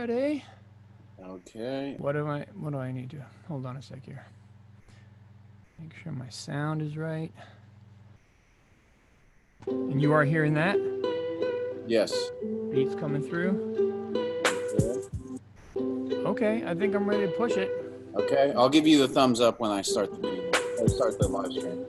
Ready? Okay. What do I need to? Hold on a sec here. Make sure my sound is right. And you are hearing that? Yes. Beats coming through. Okay, I think I'm ready to push it. Okay. I'll give you the thumbs up when I start the video. Or start the live stream.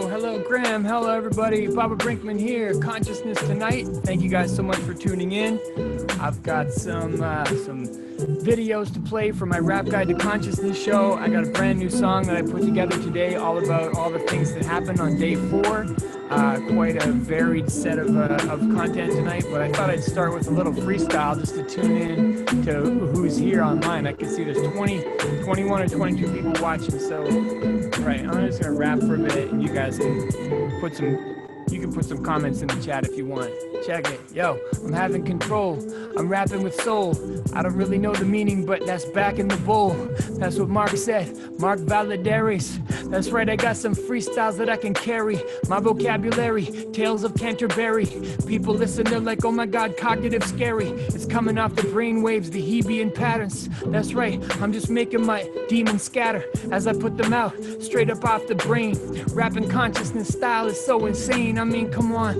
Hello, Graham. Hello, everybody. Baba Brinkman here. Consciousness Tonight. Thank you guys so much for tuning in. I've got some videos to play for my Rap Guide to Consciousness show. I got a brand new song that I put together today, all about all the things that happened on day 4. Quite a varied set of content tonight, but I thought I'd start with a little freestyle just to tune in to who's here online. I can see there's 21 or 22 people watching, so right, I'm just gonna rap for a minute, and you guys can put some comments in the chat if you want. Check it. Yo, I'm having control. I'm rapping with soul. I don't really know the meaning, but that's back in the bowl. That's what Mark said. Mark Valadares. That's right, I got some freestyles that I can carry. My vocabulary, tales of Canterbury. People listen, they're like, oh my God, cognitive scary. It's coming off the brain waves, the Hebrean patterns. That's right, I'm just making my demons scatter as I put them out, straight up off the brain. Rapping consciousness style is so insane. I mean, come on.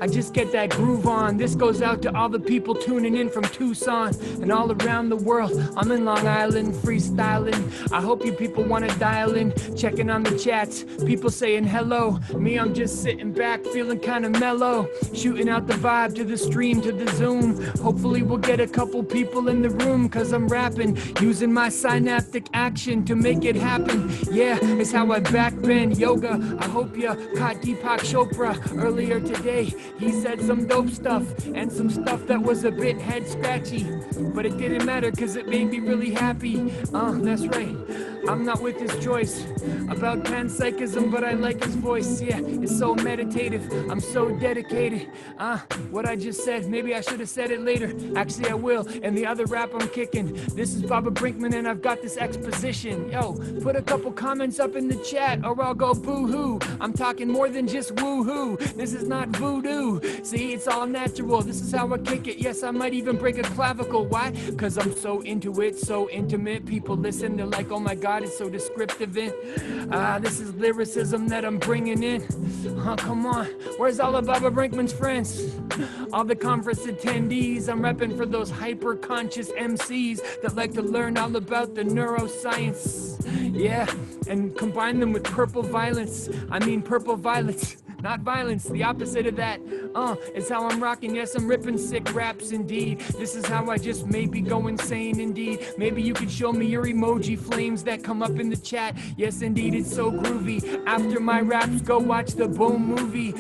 I just get that groove on. This goes out to all the people tuning in from Tucson and all around the world. I'm in Long Island, freestyling. I hope you people want to dial in, checking on the chats. People saying hello. Me, I'm just sitting back, feeling kind of mellow, shooting out the vibe to the stream, to the Zoom. Hopefully we'll get a couple people in the room, cause I'm rapping, using my synaptic action to make it happen. Yeah, it's how I backbend yoga. I hope you caught Deepak Chopra earlier today. He said some dope stuff and some stuff that was a bit head scratchy, but it didn't matter cause it made me really happy. That's right, I'm not with his choice about panpsychism, but I like his voice. Yeah, it's so meditative, I'm so dedicated. What I just said, maybe I should have said it later. Actually I will, and the other rap I'm kicking. This is Baba Brinkman and I've got this exposition. Yo, put a couple comments up in the chat or I'll go boo-hoo. I'm talking more than just woo-hoo. This is not voodoo. See, it's all natural. This is how I kick it. Yes, I might even break a clavicle. Why? Cause I'm so into it, so intimate. People listen, they're like, oh my God, it's so descriptive. This is lyricism that I'm bringing in. Come on. Where's all of Baba Brinkman's friends? All the conference attendees. I'm repping for those hyper-conscious MCs that like to learn all about the neuroscience. Yeah, and combine them with purple violence. I mean purple violets. Not violence, the opposite of that. It's how I'm rocking. Yes, I'm ripping sick raps indeed. This is how I just maybe go insane indeed. Maybe you could show me your emoji flames that come up in the chat. Yes, indeed, it's so groovy. After my raps, go watch the Boom movie.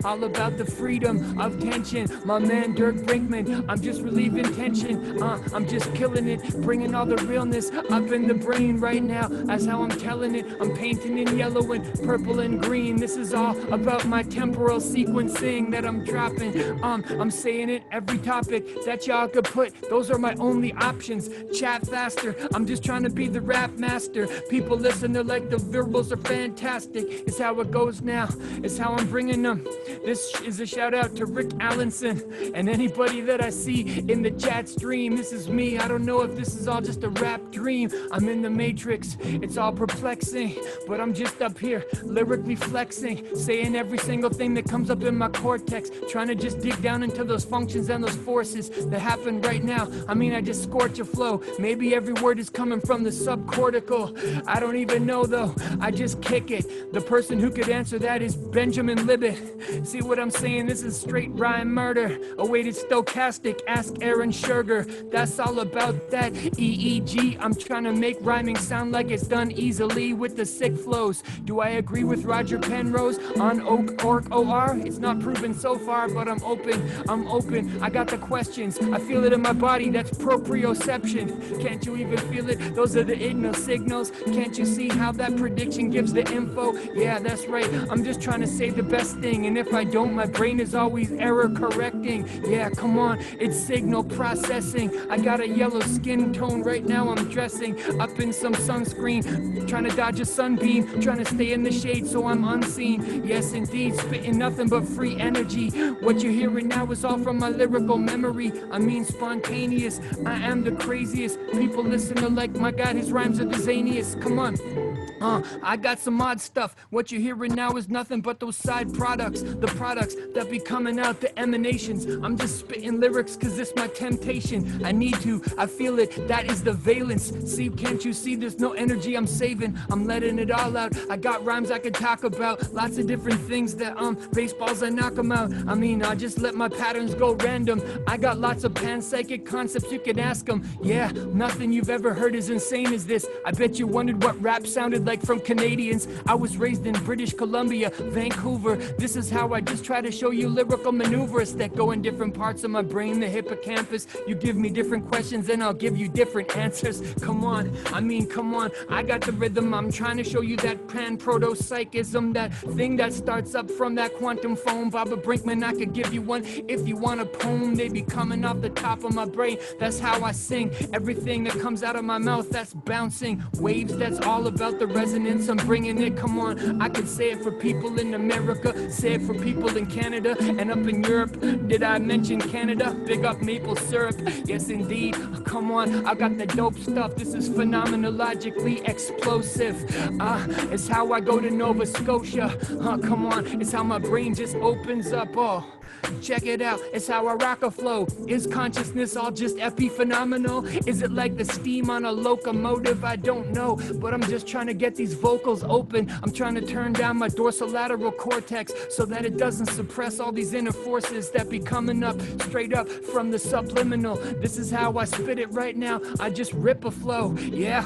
All about the freedom of tension. My man Dirk Brinkman, I'm just relieving tension. I'm just killing it, bringing all the realness up in the brain right now. That's how I'm telling it. I'm painting in yellow and purple and green. This is all about my temporal sequencing that I'm dropping. I'm saying it every topic that y'all could put. Those are my only options. Chat faster. I'm just trying to be the rap master. People listen, they're like, the verbals are fantastic. It's how it goes now. It's how I'm bringing them. This is a shout out to Rick Allenson and anybody that I see in the chat stream. This is me. I don't know if this is all just a rap dream. I'm in the matrix. It's all perplexing, but I'm just up here lyrically flexing, saying every single thing that comes up in my cortex, trying to just dig down into those functions and those forces that happen right now. I mean, I just scorch a flow. Maybe every word is coming from the subcortical. I don't even know though, I just kick it. The person who could answer that is Benjamin Libet. See what I'm saying? This is straight rhyme murder. Awaited stochastic, ask Aaron Sugar. That's all about that EEG. I'm trying to make rhyming sound like it's done easily with the sick flows. Do I agree with Roger Penrose on OR? It's not proven so far, but I'm open. I got the questions. I feel it in my body. That's proprioception. Can't you even feel it? Those are the igno signals. Can't you see how that prediction gives the info? Yeah, that's right. I'm just trying to say the best thing. And if I don't, my brain is always error correcting. Yeah, come on. It's signal processing. I got a yellow skin tone right now. I'm dressing up in some sunscreen. Trying to dodge a sunbeam. Trying to stay in the shade so I'm unseen. Yes, indeed. Spitting nothing but free energy. What you're hearing now is all from my lyrical memory. I mean spontaneous. I am the craziest. People listen to like, my God, his rhymes are the zaniest. Come on. I got some odd stuff. What you're hearing now is nothing but those side products. The products that be coming out, the emanations. I'm just spitting lyrics cause it's my temptation. I need to, I feel it, that is the valence. See, can't you see there's no energy I'm saving? I'm letting it all out. I got rhymes I could talk about. Lots of different things that, baseballs I knock them out. I mean, I just let my patterns go random. I got lots of panpsychic concepts you can ask them. Yeah, nothing you've ever heard as insane as this. I bet you wondered what rap sounded like from Canadians. I was raised in British Columbia, Vancouver. This is how I just try to show you lyrical maneuvers that go in different parts of my brain, the hippocampus. You give me different questions and I'll give you different answers. Come on, I mean, come on. I got the rhythm. I'm trying to show you that pan-proto-psychism, that thing that starts up from that quantum foam. Baba Brinkman, I could give you one if you want a poem. They be coming off the top of my brain. That's how I sing. Everything that comes out of my mouth, that's bouncing. Waves, that's all about the resonance. I'm bringing it, come on. I could say it for people in America, say it for people in Canada, and up in Europe. Did I mention Canada? Big up maple syrup. Yes, indeed. Come on, I got the dope stuff. This is phenomenologically explosive. It's how I go to Nova Scotia. Come on, it's how my brain just opens up. Oh, check it out, it's how I rock a flow. Is consciousness all just epiphenomenal? Is it like the steam on a locomotive? I don't know, but I'm just trying to get these vocals open. I'm trying to turn down my dorsolateral cortex so that it doesn't suppress all these inner forces that be coming up straight up from the subliminal. This is how I spit it right now. I just rip a flow. Yeah,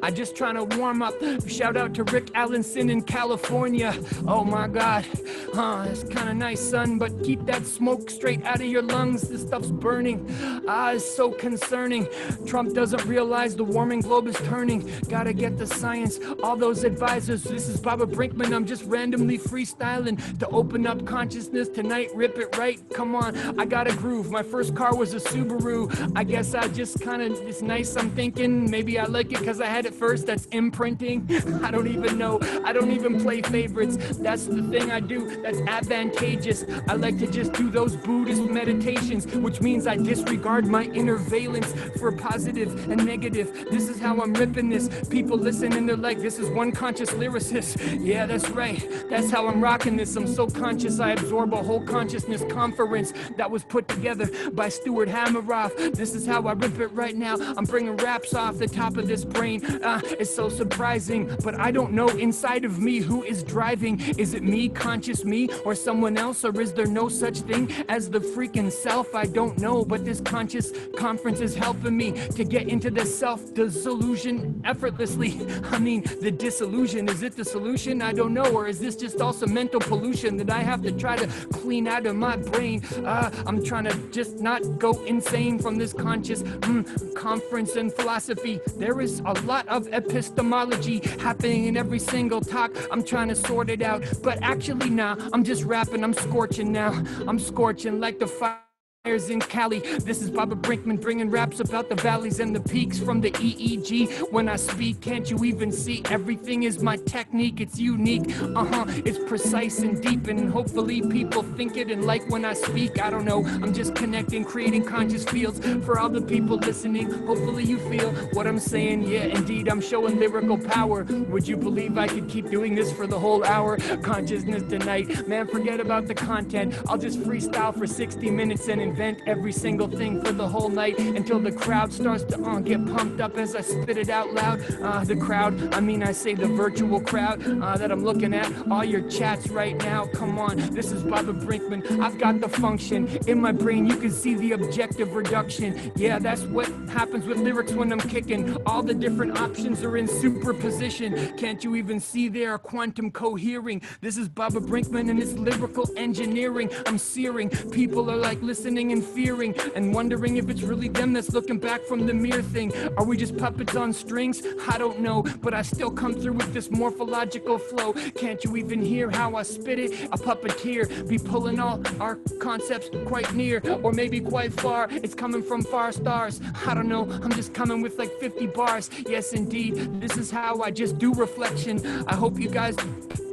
I just trying to warm up. Shout out to Rick Allenson in California. Oh my God, it's kind of nice, son, but keep that smoke straight out of your lungs. This stuff's burning. It's so concerning. Trump doesn't realize the warming globe is turning. Gotta get the science. All those advisors. This is Baba Brinkman. I'm just randomly freestyling to open up consciousness tonight. Rip it right. Come on. I got a groove. My first car was a Subaru. I guess I just kind of, it's nice. I'm thinking maybe I like it because I had it first. That's imprinting. I don't even know. I don't even play favorites. That's the thing I do. That's advantageous. I like to just do those Buddhist meditations, which means I disregard my inner valence for positive and negative. This is how I'm ripping this. People listen and they're like, this is one conscious lyricist. Yeah, that's right. That's how I'm rocking this. I'm so conscious I absorb a whole consciousness conference that was put together by Stuart Hameroff. This is how I rip it right now. I'm bringing raps off the top of this brain. It's so surprising, but I don't know inside of me who is driving. Is it me, conscious me, or someone else, or is there no such thing as the freaking self? I don't know, but this conscious conference is helping me to get into the self-disillusion effortlessly. I mean, the disillusion, is it the solution? I don't know, or is this just also mental pollution that I have to try to clean out of my brain? I'm trying to just not go insane from this conscious conference and philosophy. There is a lot of epistemology happening in every single talk. I'm trying to sort it out, but actually nah, I'm just rapping, I'm scorching now. I'm scorching like the fire. in Cali. This is Baba Brinkman bringing raps about the valleys and the peaks from the EEG. When I speak, can't you even see? Everything is my technique, it's unique. It's precise and deep, and hopefully people think it and like when I speak. I don't know, I'm just connecting, creating conscious fields for all the people listening. Hopefully you feel what I'm saying. Yeah, indeed, I'm showing lyrical power. Would you believe I could keep doing this for the whole hour? Consciousness tonight, man, forget about the content. I'll just freestyle for 60 minutes and invent every single thing for the whole night until the crowd starts to get pumped up as I spit it out loud. The crowd, I say the virtual crowd that I'm looking at, all your chats right now. Come on, this is Baba Brinkman. I've got the function in my brain. You can see the objective reduction. Yeah, that's what happens with lyrics when I'm kicking. All the different options are in superposition. Can't you even see they are quantum cohering? This is Baba Brinkman and it's lyrical engineering. I'm searing. People are like listening and fearing and wondering if it's really them that's looking back from the mirror thing. Are we just puppets on strings? I don't know, but I still come through with this morphological flow. Can't you even hear how I spit it? A puppeteer be pulling all our concepts quite near, or maybe quite far. It's coming from far stars. I don't know, I'm just coming with like 50 bars. Yes, indeed, this is how I just do reflection. I hope you guys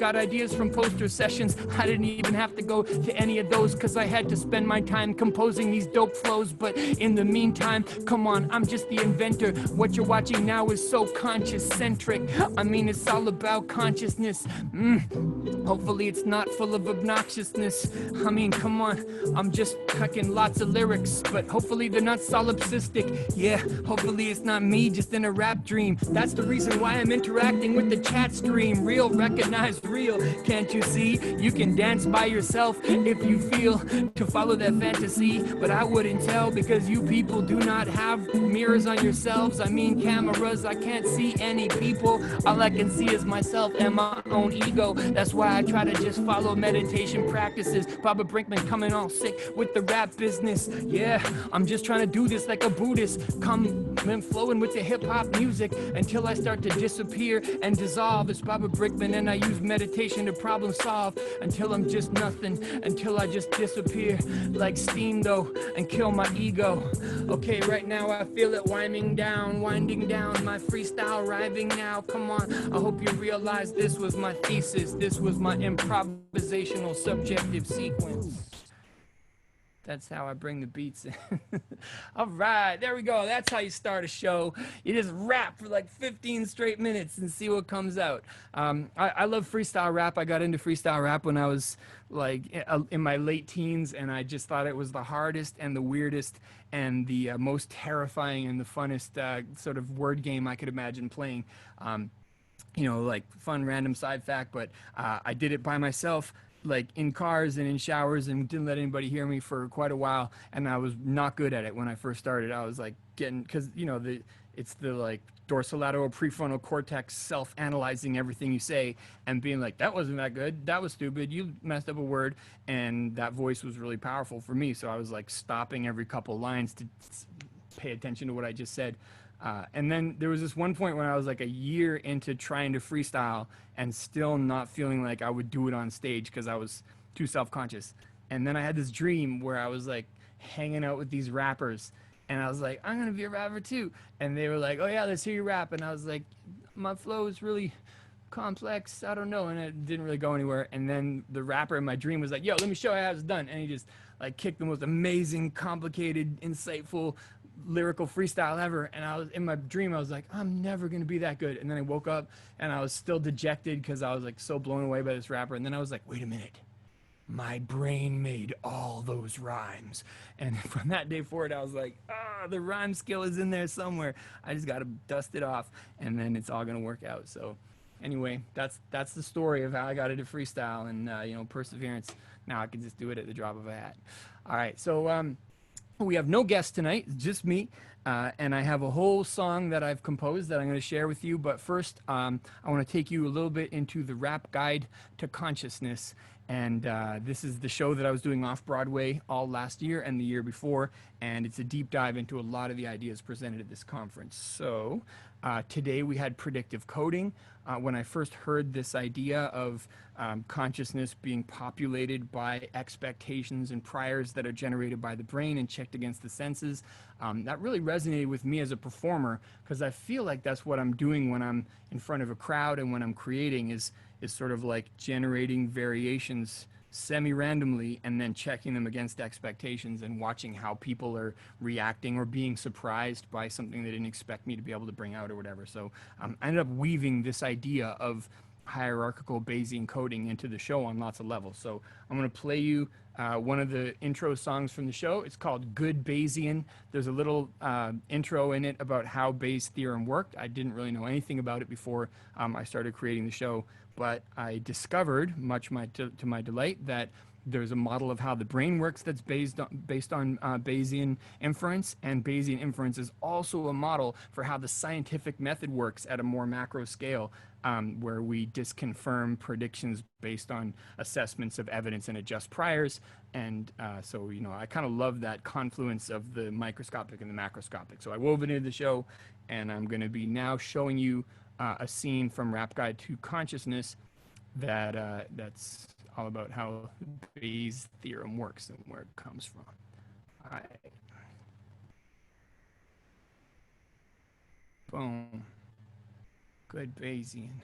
got ideas from poster sessions. I didn't even have to go to any of those because I had to spend my time composing these dope flows. But in the meantime, come on, I'm just the inventor. What you're watching now is so conscious-centric. It's all about consciousness. Hopefully it's not full of obnoxiousness. Come on, I'm just cooking lots of lyrics, but hopefully they're not solipsistic. Yeah, hopefully it's not me just in a rap dream. That's the reason why I'm interacting with the chat stream. Real, recognized real. Can't you see? You can dance by yourself if you feel to follow that fantasy, but I wouldn't tell because you people do not have mirrors on yourselves. Cameras. I can't see any people. All I can see is myself and my own ego. That's why I try to just follow meditation practices. Baba Brinkman coming all sick with the rap business. Yeah, I'm just trying to do this like a Buddhist. Come and flowing with the hip-hop music until I start to disappear and dissolve. It's Baba Brinkman and I use meditation to problem solve until I'm just nothing, until I just disappear like steam though and kill my ego. Okay, right now I feel it winding down my freestyle rhyming now. Come on, I hope you realize this was my thesis. This was my improvisational subjective sequence. That's how I bring the beats in. All right, there we go. That's how you start a show. You just rap for like 15 straight minutes and see what comes out. I love freestyle rap. I got into freestyle rap when I was like in my late teens, and I just thought it was the hardest and the weirdest and the most terrifying and the funnest sort of word game I could imagine playing. Like fun random side fact, but I did it by myself, like in cars and in showers, and didn't let anybody hear me for quite a while. And I was not good at it when I first started. I was like because it's the like dorsolateral prefrontal cortex self-analyzing everything you say and being like, that wasn't that good, that was stupid, you messed up a word. And that voice was really powerful for me, so I was like stopping every couple lines to pay attention to what I just said. And then there was this one point when I was like a year into trying to freestyle and still not feeling like I would do it on stage because I was too self-conscious. And then I had this dream where I was like hanging out with these rappers, and I was like, I'm gonna be a rapper too. And they were like, oh yeah, let's hear you rap. And I was like, my flow is really complex, I don't know. And it didn't really go anywhere. And then the rapper in my dream was like, yo, let me show you how it's done. And he just like kicked the most amazing, complicated, insightful, lyrical freestyle ever. And I was in my dream, I was like, I'm never gonna be that good. And then I woke up and I was still dejected because I was like so blown away by this rapper. And then I was like, wait a minute, my brain made all those rhymes. And from that day forward, I was like, the rhyme skill is in there somewhere. I just got to dust it off, and then it's all going to work out. So anyway, that's the story of how I got into freestyle and, perseverance. Now I can just do it at the drop of a hat. All right, so we have no guests tonight, just me. And I have a whole song that I've composed that I'm going to share with you. But first, I want to take you a little bit into the Rap Guide to Consciousness. And this is the show that I was doing off-Broadway all last year and the year before. And it's a deep dive into a lot of the ideas presented at this conference. So Today we had predictive coding. When I first heard this idea of consciousness being populated by expectations and priors that are generated by the brain and checked against the senses, that really resonated with me as a performer, because I feel like that's what I'm doing when I'm in front of a crowd and when I'm creating is sort of like generating variations semi-randomly and then checking them against expectations and watching how people are reacting or being surprised by something they didn't expect me to be able to bring out or whatever. So I ended up weaving this idea of hierarchical Bayesian coding into the show on lots of levels. So I'm going to play you one of the intro songs from the show. It's called Good Bayesian. There's a little intro in it about how Bayes' theorem worked. I didn't really know anything about it before I started creating the show, but I discovered, much to my delight, that there's a model of how the brain works that's based on Bayesian inference, and Bayesian inference is also a model for how the scientific method works at a more macro scale, where we disconfirm predictions based on assessments of evidence and adjust priors. And so, you know, I kind of love that confluence of the microscopic and the macroscopic. So I wove it into the show, and I'm going to be now showing you a scene from Rap Guide to Consciousness that's all about how Bayes' theorem works and where it comes from. All right. Boom. Good Bayesian.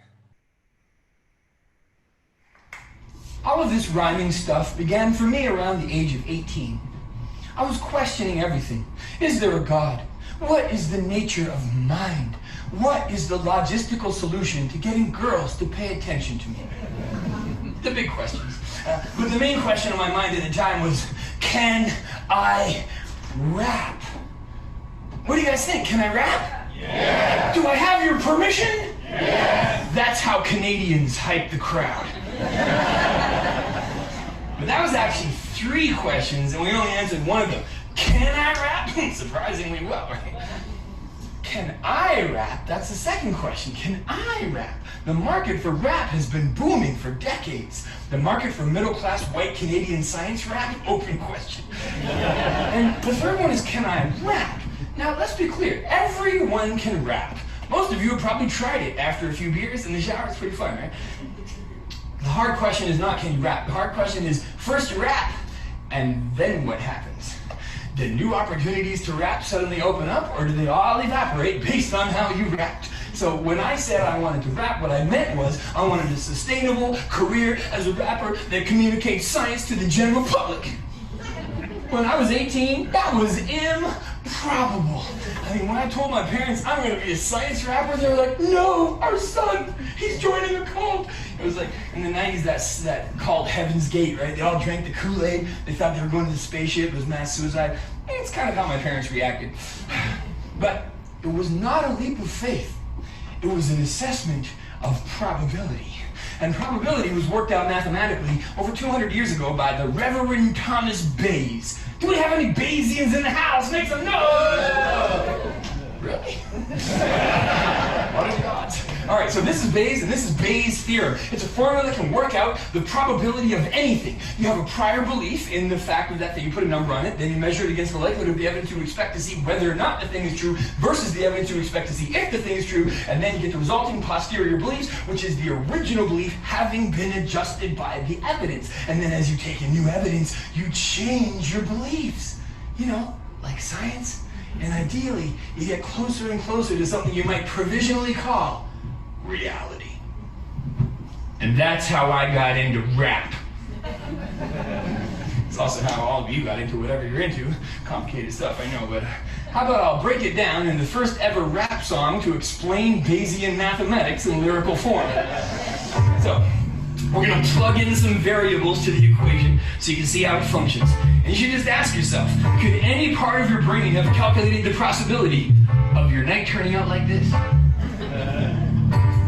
All of this rhyming stuff began for me around the age of 18. I was questioning everything. Is there a God? What is the nature of mind? What is the logistical solution to getting girls to pay attention to me? The big questions. But the main question on my mind at the time was, can I rap? What do you guys think? Can I rap? Yeah. Do I have your permission? Yeah. That's how Canadians hype the crowd. But that was actually 3 questions, and we only answered one of them. Can I rap? Surprisingly well, right? Can I rap? That's the second question. Can I rap? The market for rap has been booming for decades. The market for middle-class white Canadian science rap? Open question. And the third one is, can I rap? Now, let's be clear. Everyone can rap. Most of you have probably tried it after a few beers in the shower. It's pretty fun, right? The hard question is not, can you rap? The hard question is, first you rap, and then what happens? Do new opportunities to rap suddenly open up, or do they all evaporate based on how you rapped? So when I said I wanted to rap, what I meant was I wanted a sustainable career as a rapper that communicates science to the general public. When I was 18, that was improbable. I mean, when I told my parents I'm going to be a science rapper, they were like, no, our son, he's joining a cult. It was like, in the 90s, that called Heaven's Gate, right? They all drank the Kool-Aid. They thought they were going to the spaceship. It was mass suicide. And it's kind of how my parents reacted. But it was not a leap of faith. It was an assessment of probability. And probability was worked out mathematically over 200 years ago by the Reverend Thomas Bayes. Do we have any Bayesians in the house? Make some noise! Really? What are the odds? All right, so this is Bayes, and this is Bayes' theorem. It's a formula that can work out the probability of anything. You have a prior belief in the fact of that thing, you put a number on it, then you measure it against the likelihood of the evidence you expect to see whether or not the thing is true versus the evidence you expect to see if the thing is true, and then you get the resulting posterior beliefs, which is the original belief having been adjusted by the evidence. And then as you take in new evidence, you change your beliefs. You know, like science. And ideally, you get closer and closer to something you might provisionally call reality. And that's how I got into rap. It's also how all of you got into whatever you're into. Complicated stuff, I know, but how about I'll break it down in the first ever rap song to explain Bayesian mathematics in lyrical form. So, we're going to plug in some variables to the equation so you can see how it functions. And you should just ask yourself, could any part of your brain have calculated the possibility of your night turning out like this?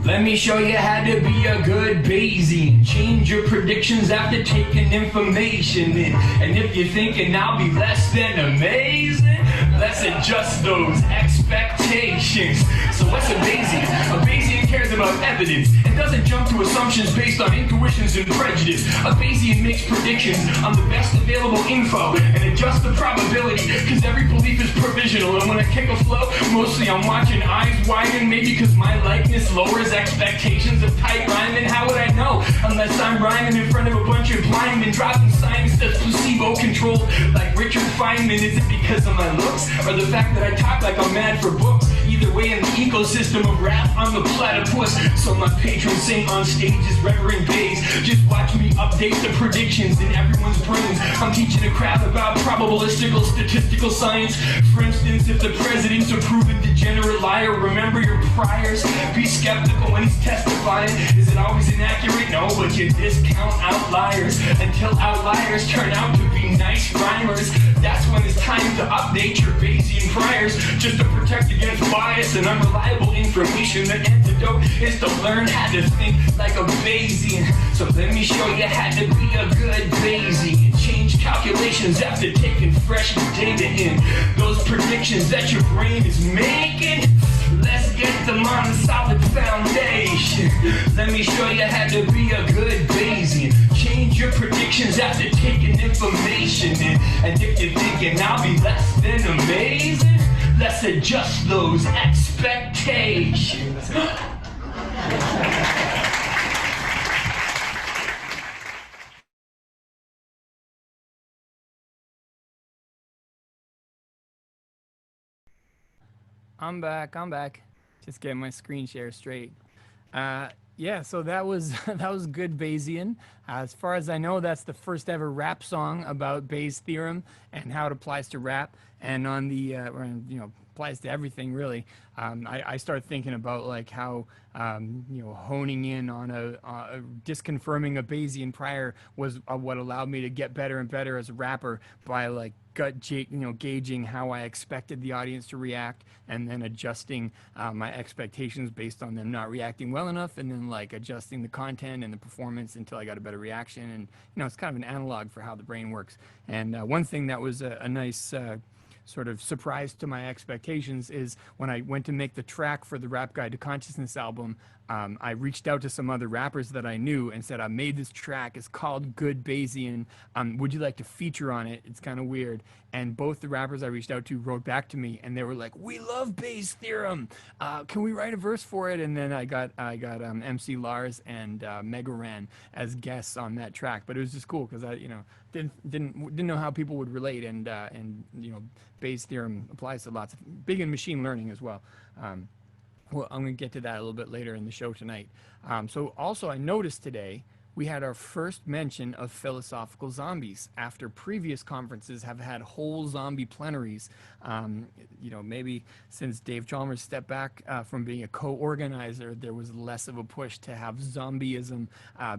Let me show you how to be a good Bayesian. Change your predictions after taking information in. And if you're thinking I'll be less than amazing, let's adjust those expectations. So what's a Bayesian? A Bayesian cares about evidence and doesn't jump to assumptions based on intuitions and prejudice. A Bayesian makes predictions on the best available info and adjusts the probability, because every belief is provisional. And when I kick a flow, mostly I'm watching eyes widen. Maybe cause my likeness lowers expectations of tight rhyming. How would I know unless I'm rhyming in front of a bunch of blind men, dropping science that's placebo controlled like Richard Feynman? Is it because of my looks or the fact that I talk like I'm mad for books? Either way, in the ecosystem of rap, I'm the platypus. So my patrons sing on stage as Reverend Bays. Just watch me update the predictions in everyone's brains. I'm teaching a crowd about probabilistical statistical science. For instance, if the president's a proven degenerate liar, remember your priors. Be skeptical when he's testifying. Is it always inaccurate? No, but you discount outliers until outliers turn out to be nice rhymers. That's when it's time to update your Bayesian priors, just to protect against bias and unreliable information. The antidote is to learn how to think like a Bayesian. So let me show you how to be a good Bayesian. Change calculations after taking fresh data in. Those predictions that your brain is making, let's get them on a solid foundation. Let me show you how to be a good Bayesian. Change your predictions after taking information in. Addictive thinking, I'll be less than amazing. Let's adjust those expectations. I'm back. Just getting my screen share straight. Yeah, so that was that was good Bayesian. As far as I know, that's the first ever rap song about Bayes' theorem and how it applies to rap, and on the applies to everything really. I started thinking about like how honing in on a disconfirming a Bayesian prior was what allowed me to get better and better as a rapper by like gauging how I expected the audience to react, and then adjusting my expectations based on them not reacting well enough, and then like adjusting the content and the performance until I got a better reaction. And it's kind of an analog for how the brain works. And one thing that was a nice sort of surprise to my expectations is when I went to make the track for the Rap Guide to Consciousness album, I reached out to some other rappers that I knew and said, I made this track, it's called Good Bayesian, would you like to feature on it? It's kind of weird. And both the rappers I reached out to wrote back to me and they were like, we love Bayes' theorem, can we write a verse for it? And then I got MC Lars and Megaran as guests on that track. But it was just cool because I didn't know how people would relate, and Bayes' theorem applies to lots of big in machine learning as well. Well, I'm going to get to that a little bit later in the show tonight. So also I noticed today we had our first mention of philosophical zombies after previous conferences have had whole zombie plenaries. Maybe since Dave Chalmers stepped back from being a co-organizer, there was less of a push to have zombieism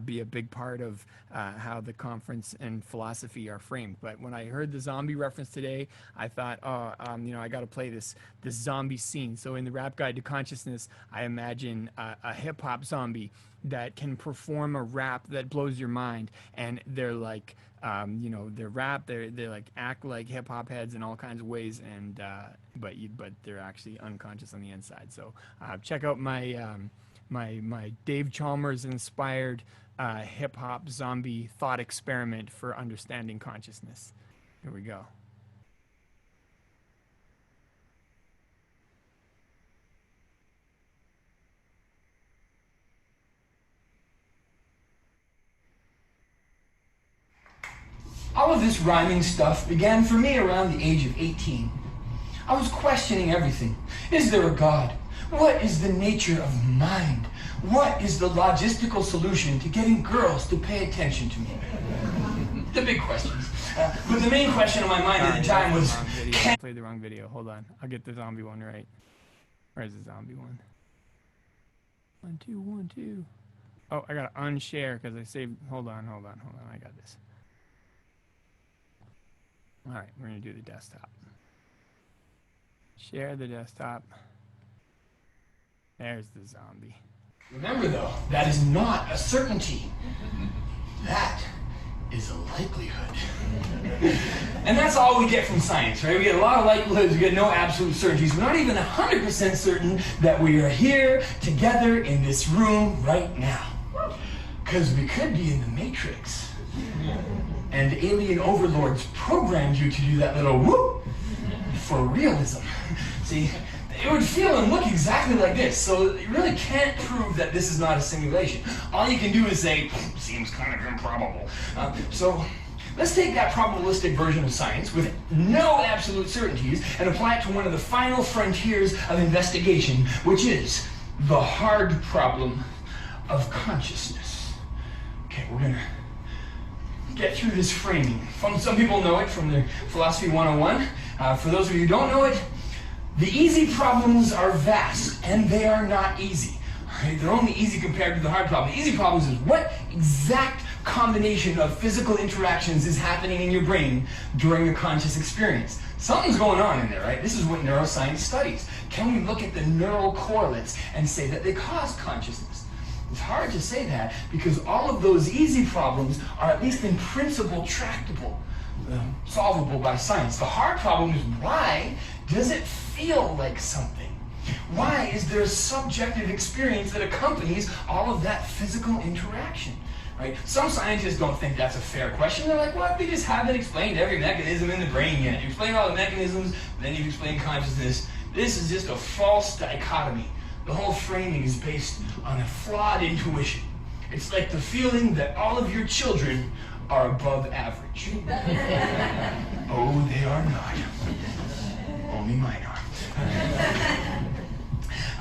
be a big part of how the conference and philosophy are framed. But when I heard the zombie reference today, I thought, I got to play this zombie scene. So in the Rap Guide to Consciousness, I imagine a hip-hop zombie that can perform a rap that blows your mind, and they're like they're rap, they like act like hip-hop heads in all kinds of ways, and but they're actually unconscious on the inside. So check out my my Dave Chalmers inspired hip-hop zombie thought experiment for understanding consciousness. Here we go. All of this rhyming stuff began for me around the age of 18. I was questioning everything. Is there a God? What is the nature of mind? What is the logistical solution to getting girls to pay attention to me? The big questions. But the main question on my mind at the time was... I played the wrong video. Hold on. I'll get the zombie one right. Where's the zombie one? 1, 2, 1, 2. Oh, I gotta unshare because I saved... Hold on. I got this. All right, we're going to do the desktop. Share the desktop. There's the zombie. Remember, though, that is not a certainty. That is a likelihood. And that's all we get from science, right? We get a lot of likelihoods, we get no absolute certainties. We're not even 100% certain that we are here together in this room right now. Because we could be in the Matrix. And alien overlords programmed you to do that little whoop for realism. See, it would feel and look exactly like this, so you really can't prove that this is not a simulation. All you can do is say, seems kind of improbable. So let's take that probabilistic version of science with no absolute certainties and apply it to one of the final frontiers of investigation, which is the hard problem of consciousness. Okay, we're gonna get through this framing. Some people know it from their Philosophy 101. For those of you who don't know it, the easy problems are vast, and they are not easy. Right? They're only easy compared to the hard problem. The easy problems is what exact combination of physical interactions is happening in your brain during a conscious experience. Something's going on in there, right? This is what neuroscience studies. Can we look at the neural correlates and say that they cause consciousness? It's hard to say that because all of those easy problems are at least in principle tractable, solvable by science. The hard problem is why does it feel like something? Why is there a subjective experience that accompanies all of that physical interaction? Right? Some scientists don't think that's a fair question. They're like, well, we just haven't explained every mechanism in the brain yet. You explain all the mechanisms, then you explain consciousness. This is just a false dichotomy. The whole framing is based on a flawed intuition. It's like the feeling that all of your children are above average. Oh, they are not. Only mine are.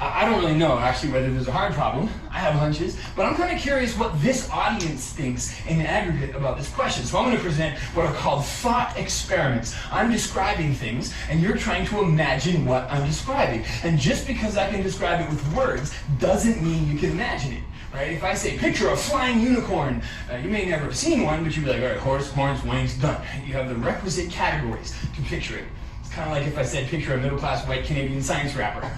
I don't really know, actually, whether there's a hard problem. I have hunches, but I'm kind of curious what this audience thinks in aggregate about this question. So I'm going to present what are called thought experiments. I'm describing things, and you're trying to imagine what I'm describing. And just because I can describe it with words doesn't mean you can imagine it. Right? If I say, picture a flying unicorn, you may never have seen one, but you'd be like, all right, horse, horns, wings, done. You have the requisite categories to picture it. It's kind of like if I said, picture a middle-class white Canadian science rapper.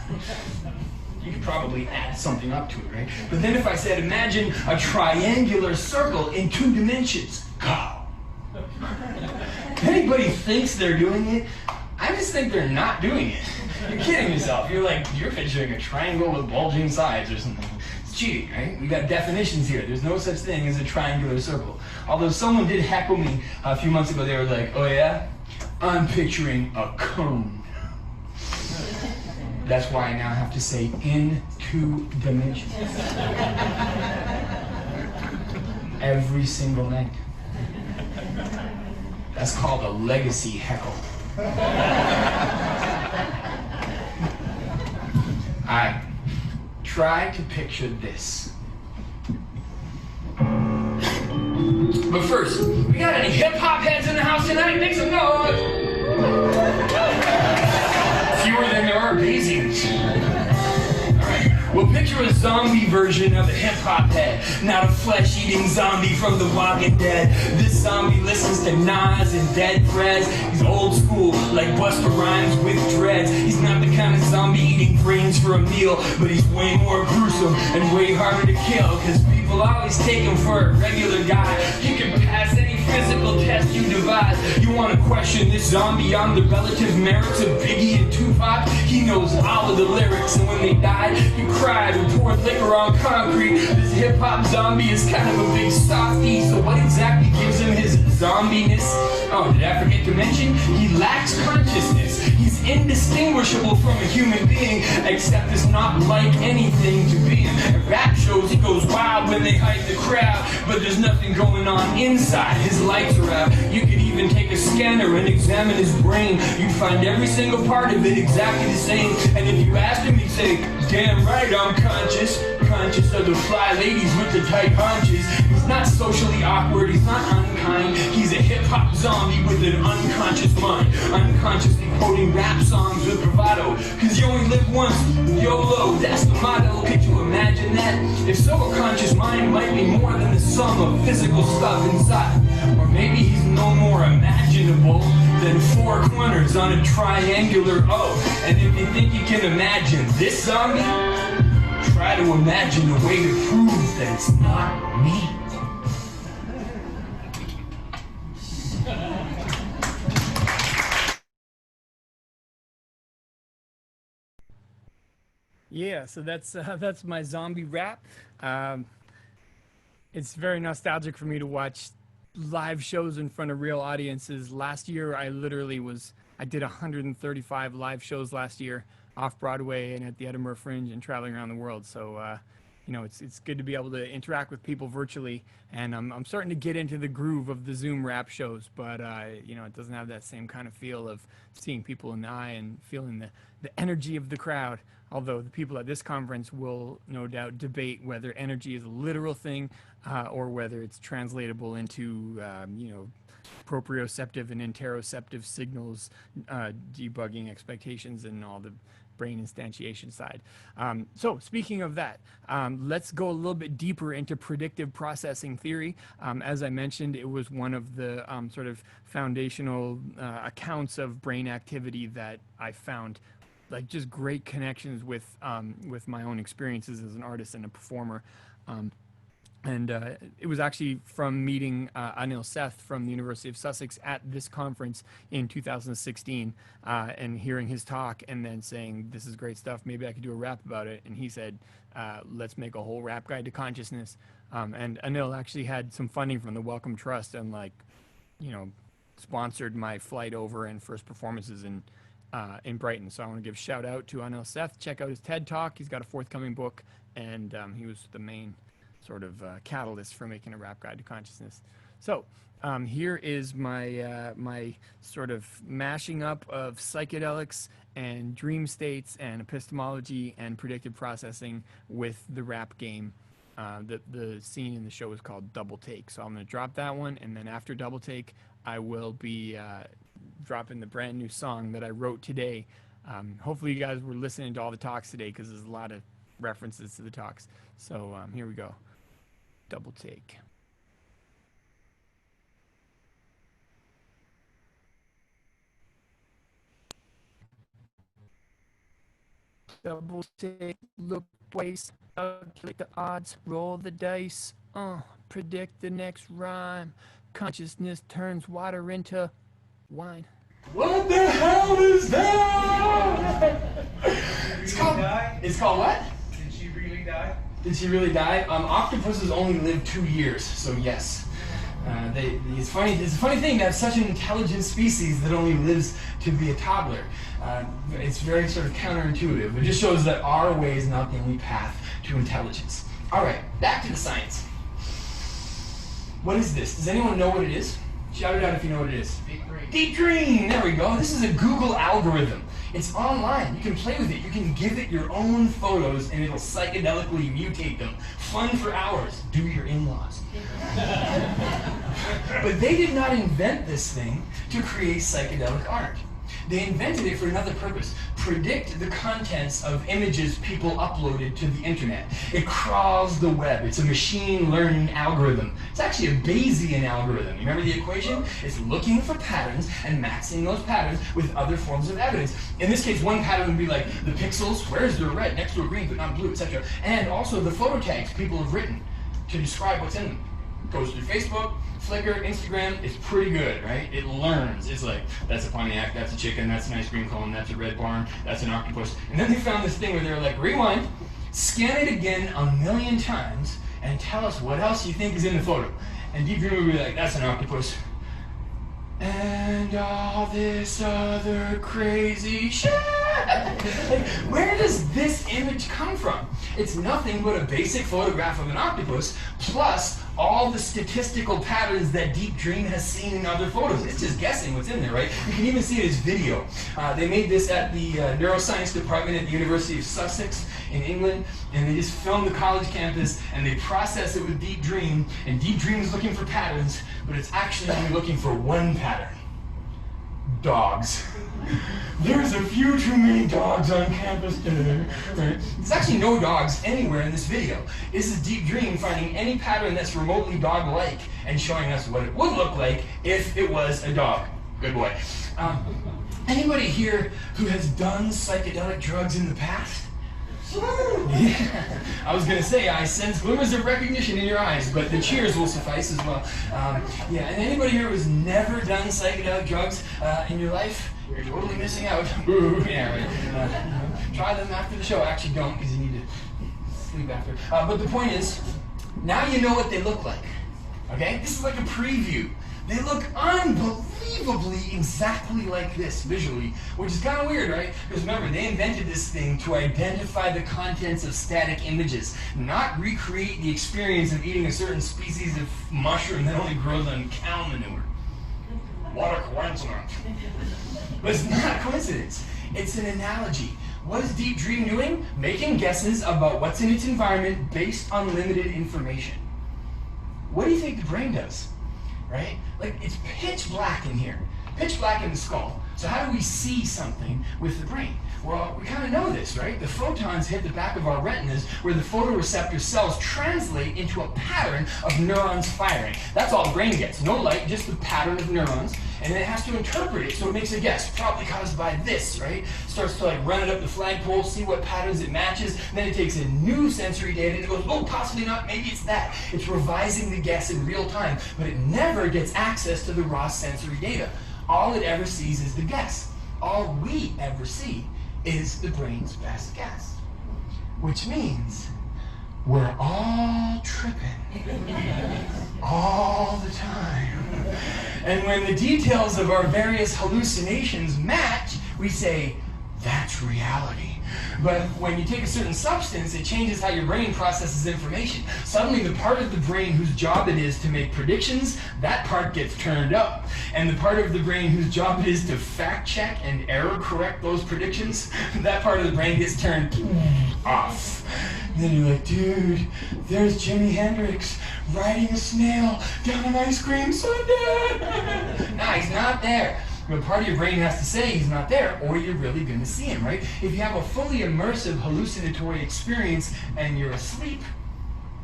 You could probably add something up to it, right? But then if I said, imagine a triangular circle in 2 dimensions. Go. If anybody thinks they're doing it, I just think they're not doing it. You're kidding yourself. You're picturing a triangle with bulging sides or something. It's cheating, right? We got definitions here. There's no such thing as a triangular circle. Although someone did heckle me a few months ago. They were like, oh yeah? I'm picturing a cone. That's why I now have to say in 2 dimensions. Every single night. That's called a legacy heckle. Alright, try to picture this. But first, we got any hip-hop heads in the house tonight? Make some noise! Fewer than there are Bayesians. Alright, we'll picture a zombie version of a hip-hop head, not a flesh-eating zombie from The Walking Dead. This zombie listens to Nas and Dead Prez. He's old school, like Busta Rhymes with dreads. He's not the kind of zombie eating brains for a meal, but he's way more gruesome and way harder to kill, because people always take him for a regular guy. You can pass any physical test you devise. You want to question this zombie on the relative merits of Biggie and Tupac? He knows all of the lyrics, and when they died, you cried and poured liquor on concrete. This hip-hop zombie is kind of a big softie, so what exactly gives him his zombiness? Oh, did I forget to mention? He lacks consciousness. He's indistinguishable from a human being, except it's not like anything to be him. At rap shows, he goes wild when they hype the crowd, but there's nothing going on inside. His lights are out. You could even take a scanner and examine his brain. You'd find every single part of it exactly the same. And if you asked him, he'd say, damn right, I'm conscious. Conscious of the fly ladies with the tight haunches. He's not socially awkward, he's not unkind. He's a hip-hop zombie with an unconscious mind, unconsciously quoting rap songs with bravado. Cause you only live once, YOLO, that's the motto. Could you imagine that? If so, a conscious mind might be more than the sum of physical stuff inside. Or maybe he's no more imaginable than 4 corners on a triangular O. And if you think you can imagine this zombie, try to imagine a way to prove that it's not me. Yeah, so that's my zombie rap. It's very nostalgic for me to watch live shows in front of real audiences. Last year, I literally was I did 135 live shows last year off Broadway and at the Edinburgh Fringe and traveling around the world. So, you know, it's good to be able to interact with people virtually, and I'm starting to get into the groove of the Zoom rap shows, but you know, it doesn't have that same kind of feel of seeing people in the eye and feeling the energy of the crowd. Although the people at this conference will no doubt debate whether energy is a literal thing or whether it's translatable into you know, proprioceptive and interoceptive signals, debugging expectations and all the brain instantiation side. So speaking of that, let's go a little bit deeper into predictive processing theory. As I mentioned, it was one of the sort of foundational accounts of brain activity that I found like just great connections with my own experiences as an artist and a performer. And it was actually from meeting Anil Seth from the University of Sussex at this conference in 2016 and hearing his talk and then saying, this is great stuff, maybe I could do a rap about it. And he said, let's make a whole rap guide to consciousness. And Anil actually had some funding from the Wellcome Trust and, like, you know, sponsored my flight over and first performances in Brighton. So I want to give a shout out to Anil Seth. Check out his TED Talk. He's got a forthcoming book, and he was the main sort of catalyst for making a rap guide to consciousness. So here is my my sort of mashing up of psychedelics and dream states and epistemology and predictive processing with the rap game. The scene in the show is called Double Take. So I'm going to drop that one, and then after Double Take, I will be dropping the brand new song that I wrote today. Hopefully you guys were listening to all the talks today, because there's a lot of references to the talks. So here we go. Double Take. Double take, look twice, calculate the odds, roll the dice, predict the next rhyme. Consciousness turns water into wine. What the hell is that? It's called what? Did she really die? Did she really die? Octopuses only live 2 years, so yes. It's funny. It's a funny thing to have such an intelligent species that only lives to be a toddler. It's very sort of counterintuitive. It just shows that our way is not the only path to intelligence. All right, back to the science. What is this? Does anyone know what it is? Shout it out if you know what it is. Deep green. Deep green. There we go. This is a Google algorithm. It's online. You can play with it. You can give it your own photos, and it'll psychedelically mutate them. Fun for hours. Do your in-laws. But they did not invent this thing to create psychedelic art. They invented it for another purpose. Predict the contents of images people uploaded to the internet. It crawls the web. It's a machine learning algorithm. It's actually a Bayesian algorithm. You remember the equation? It's looking for patterns and matching those patterns with other forms of evidence. In this case, one pattern would be like the pixels, where is there red next to a green but not blue, etc. And also the photo tags people have written to describe what's in them. It goes through Facebook, Flickr, Instagram. It's pretty good, right? It learns. It's like, that's a Pontiac, that's a chicken, that's an ice cream cone, that's a red barn, that's an octopus. And then they found this thing where they were like, rewind, scan it again 1,000,000 times, and tell us what else you think is in the photo. And Deep Dream would be like, that's an octopus. And all this other crazy shit. Like, where does this image come from? It's nothing but a basic photograph of an octopus plus all the statistical patterns that Deep Dream has seen in other photos. It's just guessing what's in there, right? You can even see it as video. They made this at the neuroscience department at the University of Sussex in England, and they just filmed the college campus, and they process it with Deep Dream, and Deep Dream is looking for patterns, but it's actually only looking for one pattern. Dogs. There's a few too many dogs on campus today. Right? There's actually no dogs anywhere in this video. This is Deep Dream finding any pattern that's remotely dog-like and showing us what it would look like if it was a dog. Good boy. Anybody here who has done psychedelic drugs in the past? Yeah. I was going to say, I sense glimmers of recognition in your eyes, but the cheers will suffice as well. Yeah, and anybody here who's never done psychedelic drugs in your life, you're totally missing out. Yeah, right. Try them after the show. Actually, don't, because you need to sleep after. But the point is, now you know what they look like. Okay? This is like a preview. They look unbelievably exactly like this visually, which is kind of weird, right? Because remember, they invented this thing to identify the contents of static images, not recreate the experience of eating a certain species of mushroom that only grows on cow manure. What a coincidence. But it's not a coincidence. It's an analogy. What is deep dream doing? Making guesses about what's in its environment based on limited information. What do you think the brain does? Right? Like, it's pitch black in here. Pitch black in the skull. So how do we see something with the brain? Well, we kind of know this, right? The photons hit the back of our retinas where the photoreceptor cells translate into a pattern of neurons firing. That's all the brain gets. No light, just the pattern of neurons. And then it has to interpret it, so it makes a guess, probably caused by this, right? Starts to like run it up the flagpole, see what patterns it matches, and then it takes in new sensory data and it goes, oh, possibly not, maybe it's that. It's revising the guess in real time, but it never gets access to the raw sensory data. All it ever sees is the guess. All we ever see is the brain's best guess. Which means we're all tripping all the time. And when the details of our various hallucinations match, we say, that's reality. But when you take a certain substance, it changes how your brain processes information. Suddenly the part of the brain whose job it is to make predictions, that part gets turned up. And the part of the brain whose job it is to fact check and error correct those predictions, that part of the brain gets turned off. And then you're like, dude, there's Jimi Hendrix riding a snail down an ice cream sundae. Nah, he's not there. But part of your brain has to say he's not there, or you're really going to see him, right? If you have a fully immersive hallucinatory experience and you're asleep,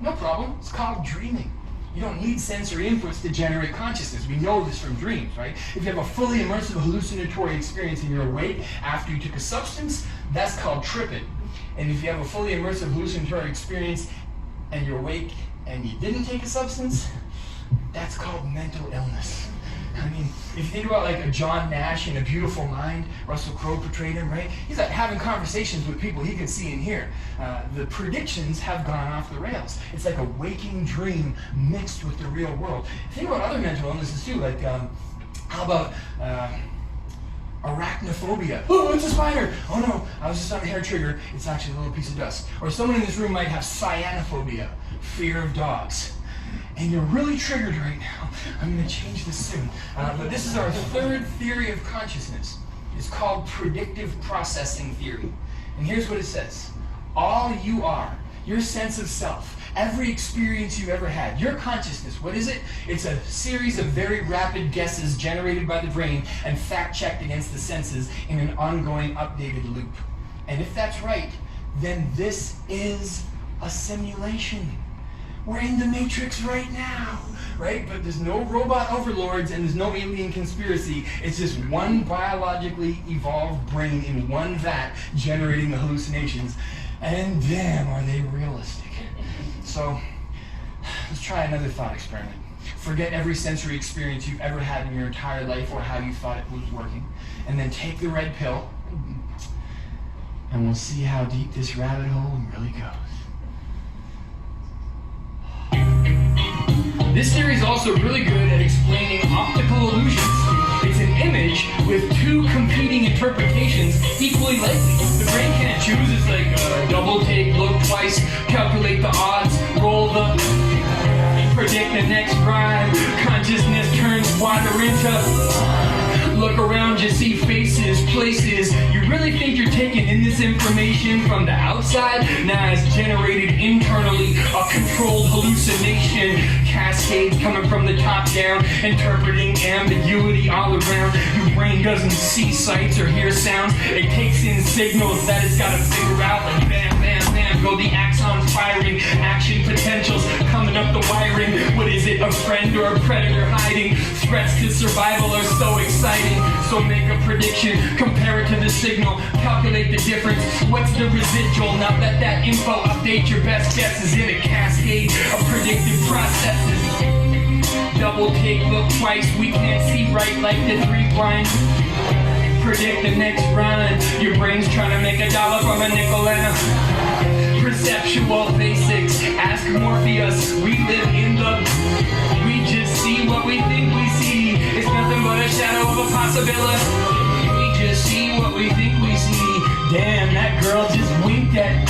no problem. It's called dreaming. You don't need sensory inputs to generate consciousness. We know this from dreams, right? If you have a fully immersive hallucinatory experience and you're awake after you took a substance, that's called tripping. And if you have a fully immersive hallucinatory experience and you're awake and you didn't take a substance, that's called mental illness. I mean, if you think about like a John Nash in A Beautiful Mind, Russell Crowe portrayed him, right? He's like having conversations with people he can see and hear. The predictions have gone off the rails. It's like a waking dream mixed with the real world. Think about other mental illnesses too, like how about Arachnophobia. Oh, it's a spider. Oh no, I was just on a hair trigger. It's actually a little piece of dust. Or someone in this room might have cyanophobia, fear of dogs. And you're really triggered right now. I'm going to change this soon. But this is our third theory of consciousness. It's called predictive processing theory. And here's what it says. All you are, your sense of self, every experience you've ever had, your consciousness, what is it? It's a series of very rapid guesses generated by the brain and fact-checked against the senses in an ongoing updated loop. And if that's right, then this is a simulation. We're in the Matrix right now, right? But there's no robot overlords and there's no alien conspiracy. It's just one biologically evolved brain in one vat generating the hallucinations. And damn, are they realistic. So, let's try another thought experiment. Forget every sensory experience you've ever had in your entire life or how you thought it was working. And then take the red pill, and we'll see how deep this rabbit hole really goes. This theory is also really good at explaining optical illusions. It's an image with two competing interpretations equally likely. The brain can't choose. It's like double take, look twice, calculate the odds, roll the, predict the next rhyme. Consciousness turns water into... Look around, you see faces, places. You really think you're taking in this information from the outside? Nah, it's generated internally, a controlled hallucination. Cascades coming from the top down, interpreting ambiguity all around. Your brain doesn't see sights or hear sounds. It takes in signals that it's got to figure out. Like bam, bam, bam, go the axons firing. Action potentials coming up the wiring. What is it, a friend or a predator hiding? Threats to survival are so exciting. So make a prediction, compare it to the signal, calculate the difference. What's the residual? Now let that info update your best guesses in a cascade of predictive processes. Double take, look twice, we can't see right like the three blinds. Predict the next rhyme. Your brain's trying to make $1 from a nickel and a perceptual basics. Ask Morpheus, we live in the... We just see what we think we see. It's nothing but a shadow of a possibility. We just see what we think we see. Damn, that girl just winked at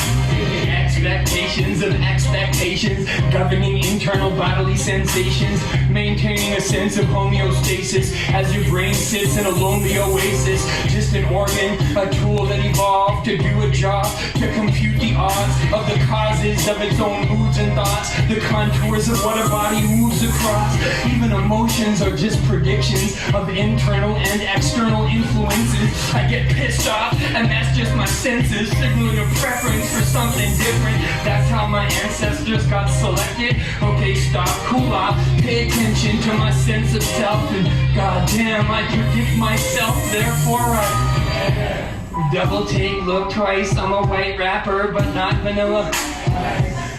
expectations of expectations, governing internal bodily sensations, maintaining a sense of homeostasis as your brain sits in a lonely oasis. Just an organ, a tool that evolved to do a job, to compute the odds of the causes of its own moods and thoughts, the contours of what a body moves across. Even emotions are just predictions of internal and external influences. I get pissed off, and that's just my senses signaling a preference for something different. That's how my ancestors got selected. Okay, stop, cool off, pay attention to my sense of self, and goddamn, I predict myself, therefore I double take, look twice. I'm a white rapper, but not vanilla.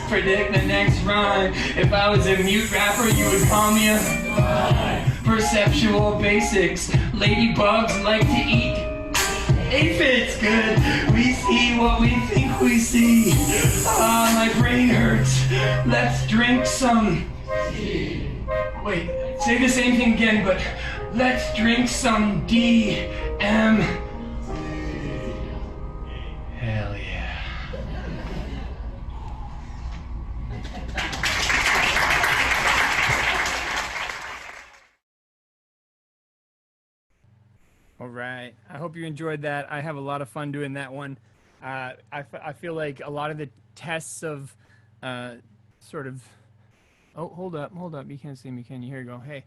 Predict the next rhyme. If I was a mute rapper, you would call me a perceptual basics. Ladybugs like to eat aphids. Good. We see what we think we see. Ah, my brain hurts. Let's drink some. Wait, say the same thing again, but let's drink some DM. Hell yeah. All right. I hope you enjoyed that. I have a lot of fun doing that one. I feel like a lot of the tests of sort of. Oh, hold up. You can't see me, can you? Here you go. Hey,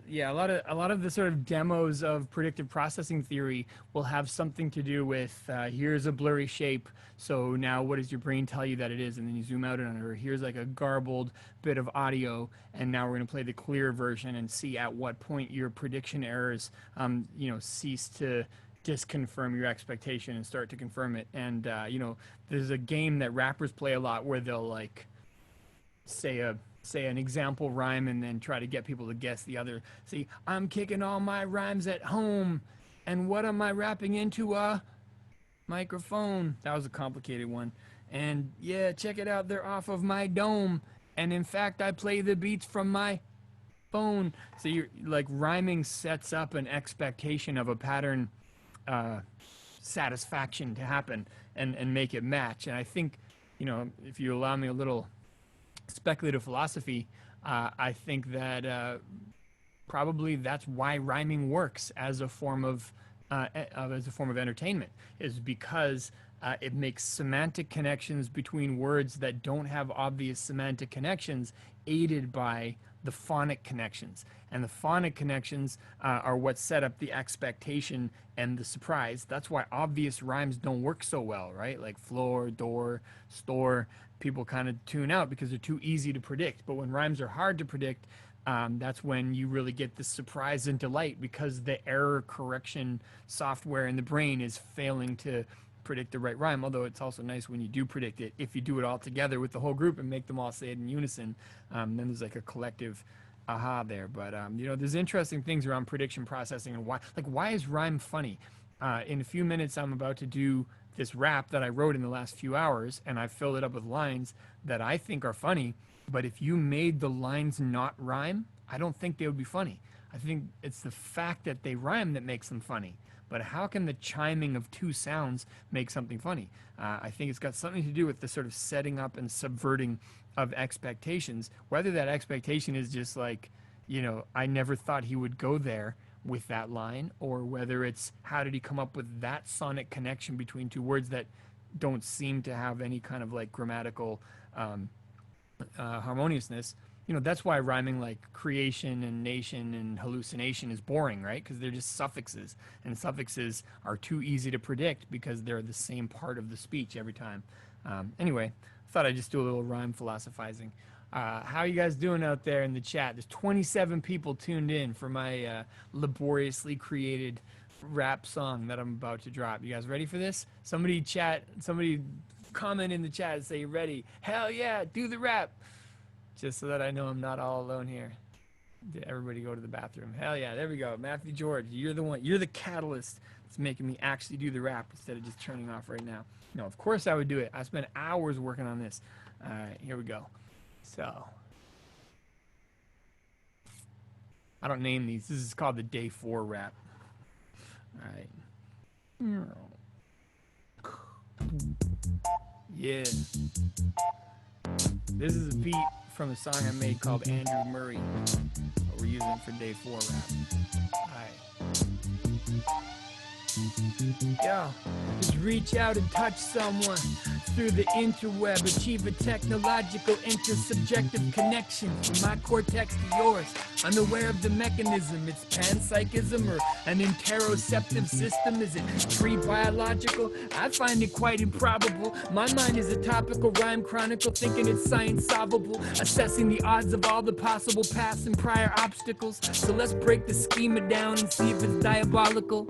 yeah, a lot of the sort of demos of predictive processing theory will have something to do with here's a blurry shape. So now, what does your brain tell you that it is? And then you zoom out on it. Or here's like a garbled bit of audio, and now we're going to play the clear version and see at what point your prediction errors, cease to disconfirm your expectation and start to confirm it. And there's a game that rappers play a lot where they'll like say an example rhyme and then try to get people to guess the other. See, I'm kicking all my rhymes at home, and what am I rapping into? A microphone. That was a complicated one. And yeah, check it out, they're off of my dome, and in fact I play the beats from my phone. So you're like, rhyming sets up an expectation of a pattern satisfaction to happen and make it match. And I think, if you allow me a little speculative philosophy, I think that probably that's why rhyming works as a form of entertainment, is because it makes semantic connections between words that don't have obvious semantic connections, aided by the phonic connections. And the phonic connections are what set up the expectation and the surprise. That's why obvious rhymes don't work so well, right? Like floor, door, store. People kind of tune out because they're too easy to predict. But when rhymes are hard to predict, that's when you really get the surprise and delight, because the error correction software in the brain is failing to predict the right rhyme. Although it's also nice when you do predict it, if you do it all together with the whole group and make them all say it in unison, then there's like a collective aha there. But there's interesting things around prediction processing and why is rhyme funny? In a few minutes I'm about to do this rap that I wrote in the last few hours, and I filled it up with lines that I think are funny. But if you made the lines not rhyme, I don't think they would be funny. I think it's the fact that they rhyme that makes them funny. But how can the chiming of two sounds make something funny? I think it's got something to do with the sort of setting up and subverting of expectations, whether that expectation is just like, I never thought he would go there with that line, or whether it's how did he come up with that sonic connection between two words that don't seem to have any kind of like grammatical harmoniousness. That's why rhyming like creation and nation and hallucination is boring, right? Because they're just suffixes, and suffixes are too easy to predict because they're the same part of the speech every time. Anyway, I thought I'd just do a little rhyme philosophizing. How are you guys doing out there in the chat? There's 27 people tuned in for my laboriously created rap song that I'm about to drop. You guys ready for this? Somebody comment in the chat and say you're ready. Hell yeah, do the rap. Just so that I know I'm not all alone here. Did everybody go to the bathroom? Hell yeah, there we go. Matthew George, you're the one. You're the catalyst that's making me actually do the rap instead of just turning off right now. No, of course I would do it. I spent hours working on this. All right, here we go. So, I don't name these. This is called the day 4 rap. All right. Yeah. This is a beat from a song I made called Andrew Murray. What we're using for day 4 rap. All right. Yo, just reach out and touch someone through the interweb, achieve a technological intersubjective connection from my cortex to yours, unaware of the mechanism. It's panpsychism or an interoceptive system. Is it pre-biological? I find it quite improbable. My mind is a topical rhyme chronicle, thinking it's science solvable, assessing the odds of all the possible past and prior obstacles. So let's break the schema down and see if it's diabolical.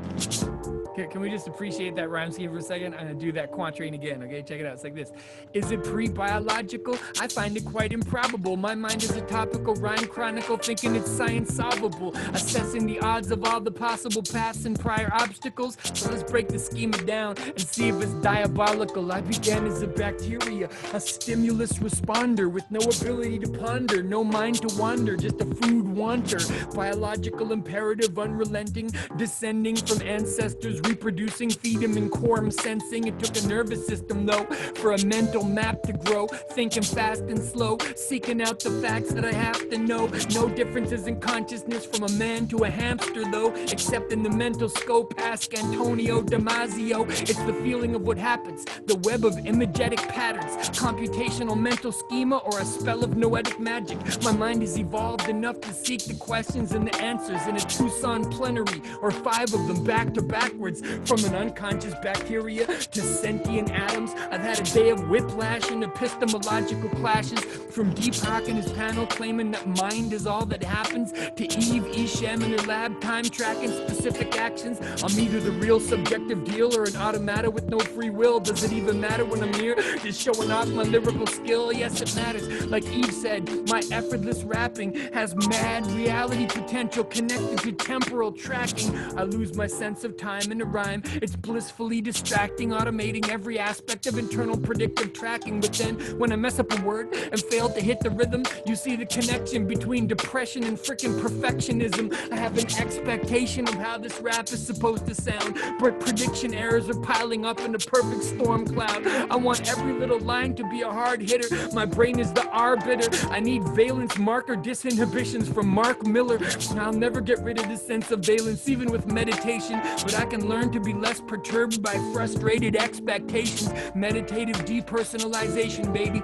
Can we just appreciate that rhyme scheme for a second? I'm gonna do that quatrain again, okay? Check it out, it's like this. Is it pre-biological? I find it quite improbable. My mind is a topical rhyme chronicle, thinking it's science solvable, assessing the odds of all the possible paths and prior obstacles. So let's break the schema down and see if it's diabolical. I began as a bacteria, a stimulus responder with no ability to ponder, no mind to wander, just a food wanter. Biological imperative, unrelenting, descending from ancestors, reproducing, feed him in quorum sensing. It took a nervous system though for a mental map to grow, thinking fast and slow, seeking out the facts that I have to know. No differences in consciousness from a man to a hamster though, except in the mental scope. Ask Antonio Damasio. It's the feeling of what happens, the web of imagetic patterns, computational mental schema, or a spell of noetic magic. My mind is evolved enough to seek the questions and the answers in a Tucson plenary, or 5 of them back to backwards. From an unconscious bacteria to sentient atoms, I've had a day of whiplash and epistemological clashes. From Deepak and his panel claiming that mind is all that happens, to Eve Ishem and her lab time tracking specific actions. I'm either the real subjective deal or an automata with no free will. Does it even matter when I'm here just showing off my lyrical skill? Yes, it matters. Like Eve said, my effortless rapping has mad reality potential connected to temporal tracking. I lose my sense of time in a rhyme. It's blissfully distracting, automating every aspect of internal predictive tracking. But then when I mess up a word and fail to hit the rhythm, you see the connection between depression and frickin' perfectionism. I have an expectation of how this rap is supposed to sound, but prediction errors are piling up in a perfect storm cloud. I want every little line to be a hard hitter. My brain is the arbiter. I need valence marker disinhibitions from Mark Miller. I'll never get rid of this sense of valence even with meditation, but I can learn to be less perturbed by frustrated expectations. Meditative depersonalization, baby.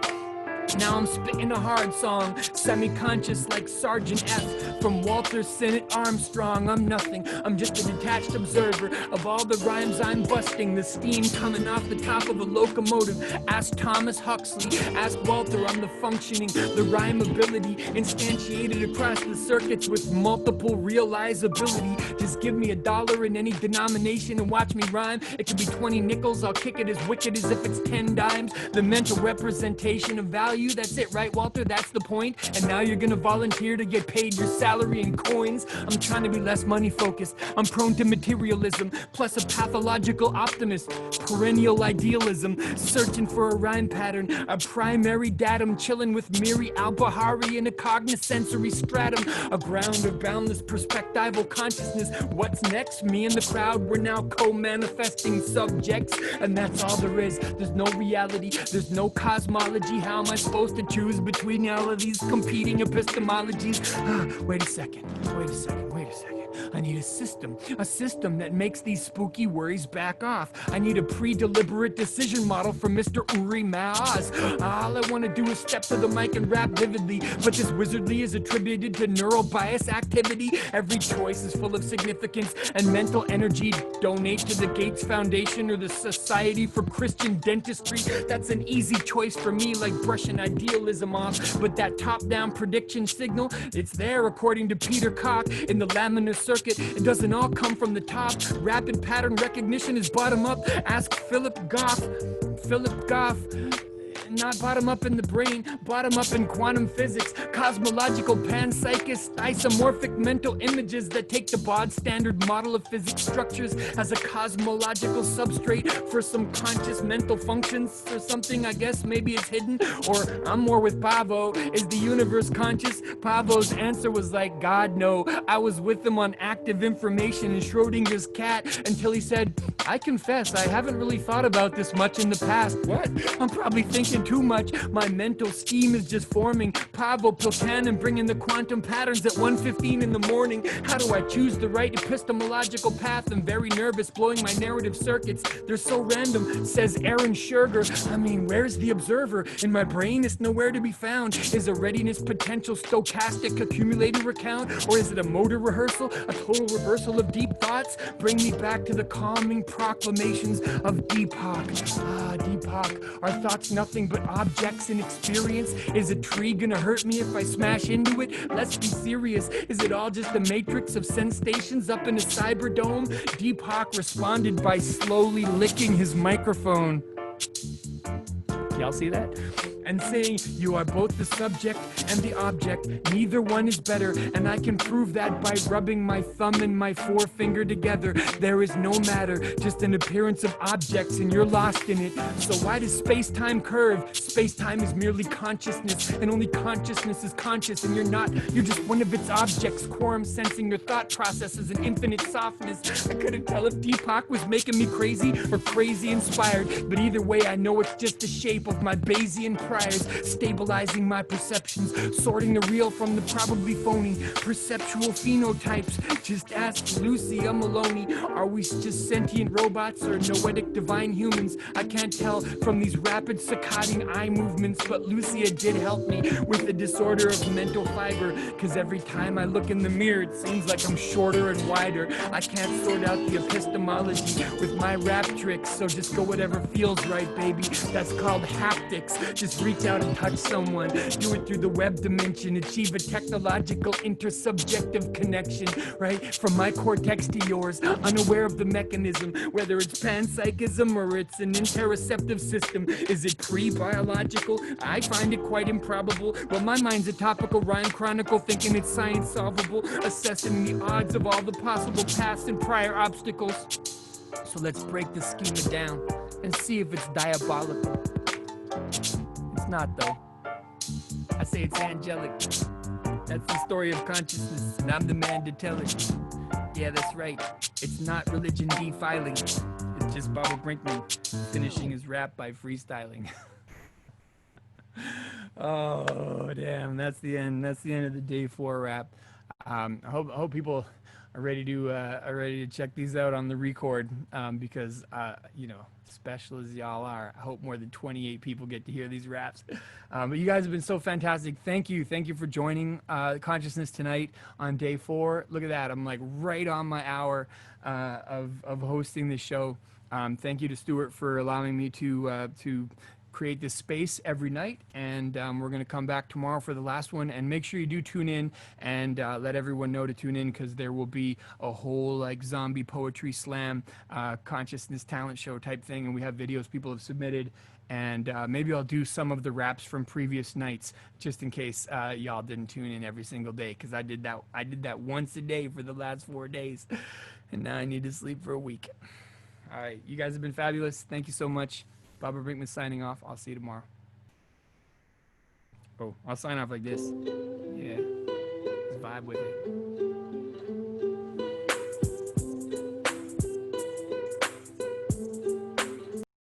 Now I'm spitting a hard song, semi-conscious like Sergeant F from Walter Sinnott Armstrong. I'm nothing, I'm just a detached observer of all the rhymes I'm busting, the steam coming off the top of a locomotive. Ask Thomas Huxley, ask Walter on the functioning, the rhyme ability instantiated across the circuits with multiple realizability. Just give me $1 in any denomination and watch me rhyme. It could be 20 nickels, I'll kick it as wicked as if it's 10 dimes. The mental representation of value, that's it, right, Walter? That's the point. And now you're gonna volunteer to get paid your salary in coins. I'm trying to be less money focused. I'm prone to materialism, plus a pathological optimist. Perennial idealism, searching for a rhyme pattern, a primary datum, chilling with Miri Al-Bahari in a cognoscensory stratum, a ground of boundless perspectival consciousness. What's next? Me and the crowd, we're now co-manifesting subjects, and that's all there is. There's no reality, there's no cosmology. How am I supposed to choose between all of these competing epistemologies? Wait a second. I need a system that makes these spooky worries back off. I need a pre-deliberate decision model from Mr. Uri Maaz. All I want to do is step to the mic and rap vividly, but this wizardly is attributed to neural bias activity. Every choice is full of significance and mental energy. Donate to the Gates Foundation or the Society for Christian Dentistry. That's an easy choice for me, like brushing idealism off. But that top-down prediction signal, it's there according to Peter Koch in the laminar circuit. It doesn't all come from the top. Rapid pattern recognition is bottom up. Ask Philip Goff. not bottom up in the brain, bottom up in quantum physics, cosmological panpsychist, isomorphic mental images that take the bog standard model of physics structures as a cosmological substrate for some conscious mental functions or something. I guess maybe it's hidden. Or I'm more with Pavo. Is the universe conscious? Pavo's answer was like, God, no. I was with him on active information in Schrodinger's cat until he said, I confess, I haven't really thought about this much in the past. What? I'm probably thinking too much. My mental scheme is just forming. Pavo Pilcanen bringing the quantum patterns at 1:15 in the morning. How do I choose the right epistemological path? I'm very nervous, blowing my narrative circuits. They're so random, says Aaron Scherger. I mean, where's the observer? In my brain, it's nowhere to be found. Is a readiness potential stochastic accumulating recount? Or is it a motor rehearsal? A total reversal of deep thoughts? Bring me back to the calming proclamations of Deepak. Ah, Deepak, are thoughts nothing but objects in experience? Is a tree gonna hurt me if I smash into it? Let's be serious. Is it all just a matrix of sensations up in a cyberdome? Deepak responded by slowly licking his microphone. Y'all see that? And saying, you are both the subject and the object. Neither one is better, and I can prove that by rubbing my thumb and my forefinger together. There is no matter, just an appearance of objects, and you're lost in it. So why does space-time curve? Space-time is merely consciousness, and only consciousness is conscious, and you're not. You're just one of its objects, quorum sensing your thought processes in infinite softness. I couldn't tell if Deepak was making me crazy or crazy inspired, but either way, I know it's just the shape of my Bayesian priors, stabilizing my perceptions, sorting the real from the probably phony, perceptual phenotypes. Just ask Lucia Maloney, are we just sentient robots or noetic divine humans? I can't tell from these rapid saccading eye movements, but Lucia did help me with the disorder of mental fiber, cause every time I look in the mirror, it seems like I'm shorter and wider. I can't sort out the epistemology with my rap tricks, so just go whatever feels right, baby. That's called haptics. Just reach out and touch someone. Do it through the web dimension. Achieve a technological intersubjective connection, right? From my cortex to yours, unaware of the mechanism, whether it's panpsychism or it's an interoceptive system. Is it pre-biological? I find it quite improbable. Well, my mind's a topical rhyme chronicle, thinking it's science solvable, assessing the odds of all the possible past and prior obstacles. So let's break the schema down and see if it's diabolical. It's not, though. I say it's angelic. That's the story of consciousness, and I'm the man to tell it. Yeah, that's right. It's not religion defiling. It's just Bobby Brinkman finishing his rap by freestyling. Oh, damn. That's the end. That's the end of the day 4 rap. I hope people are ready to check these out on the record, because special as y'all are, I hope more than 28 people get to hear these raps. But you guys have been so fantastic. Thank you for joining Consciousness Tonight on day 4. Look at that, I'm like right on my hour of hosting this show. Thank you to Stuart for allowing me to create this space every night, and we're going to come back tomorrow for the last one. And make sure you do tune in and let everyone know to tune in, because there will be a whole like zombie poetry slam consciousness talent show type thing, and we have videos people have submitted, and maybe I'll do some of the raps from previous nights just in case y'all didn't tune in every single day, because I did that once a day for the last 4 days, and now I need to sleep for a week. All right, you guys have been fabulous. Thank you so much. Bobby Brinkman signing off. I'll see you tomorrow. Oh, I'll sign off like this. Yeah, just vibe with it.